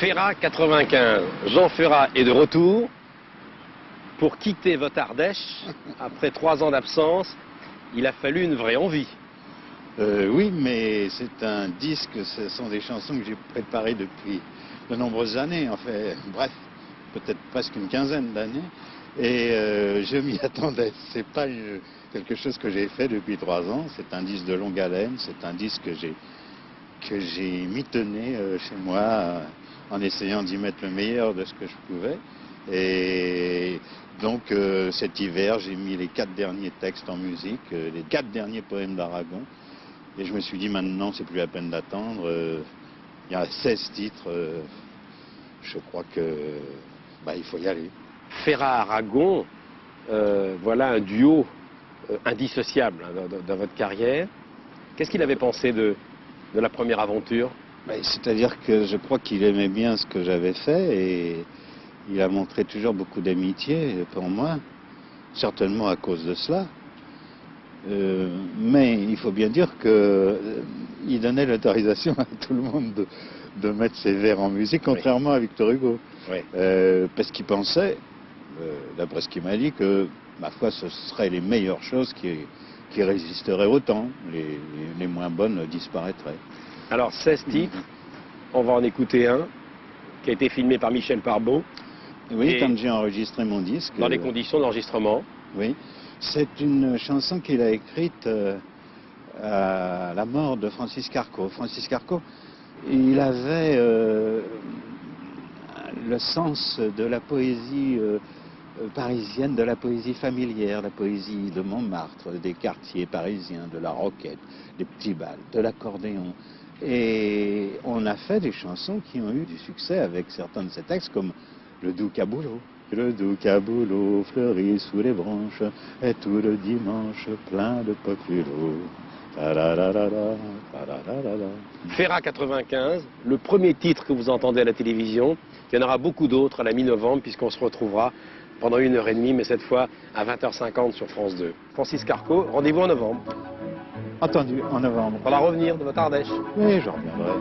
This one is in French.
Ferrat 95. Jean Ferrat est de retour pour quitter votre Ardèche. Après 3 ans d'absence, il a fallu une vraie envie. Oui, mais c'est un disque, ce sont des chansons que j'ai préparées depuis de nombreuses années, en fait, bref, peut-être presque une quinzaine d'années, et je m'y attendais. C'est pas quelque chose que j'ai fait depuis 3 ans, c'est un disque de longue haleine, c'est un disque que j'ai mitonné chez moi en essayant d'y mettre le meilleur de ce que je pouvais. Et donc cet hiver, j'ai mis les 4 derniers textes en musique, les 4 derniers poèmes d'Aragon. Et je me suis dit, maintenant, c'est plus la peine d'attendre. Il y a 16 titres. Je crois que il faut y aller. Ferrat-Aragon, voilà un duo indissociable dans votre carrière. Qu'est-ce qu'il avait pensé de la première aventure? C'est-à-dire que je crois qu'il aimait bien ce que j'avais fait et il a montré toujours beaucoup d'amitié pour moi, certainement à cause de cela. Mais il faut bien dire qu'il donnait l'autorisation à tout le monde de mettre ses vers en musique, contrairement à Victor Hugo. Oui. Parce qu'il pensait, d'après ce qu'il m'a dit, que ma foi, ce seraient les meilleures choses qui résisteraient au temps. Les moins bonnes disparaîtraient. Alors 16 titres, on va en écouter un qui a été filmé par Michel Parbot. Oui, quand j'ai enregistré mon disque. Dans les conditions d'enregistrement. Oui. C'est une chanson qu'il a écrite à la mort de Francis Carco. Francis Carco, il avait le sens de la poésie parisienne, de la poésie familière, la poésie de Montmartre, des quartiers parisiens, de la Roquette, des petits bals, de l'accordéon. Et on a fait des chansons qui ont eu du succès avec certains de ces textes, comme Le doux caboulot. Le doux caboulot fleurit sous les branches, et tout le dimanche plein de populos. Ferrat 95, le premier titre que vous entendez à la télévision. Il y en aura beaucoup d'autres à la mi-novembre, puisqu'on se retrouvera pendant 1h30, mais cette fois à 20h50 sur France 2. Francis Carco, rendez-vous en novembre. Entendu, en novembre. Faudra revenir de votre Ardèche. Oui, je reviendrai.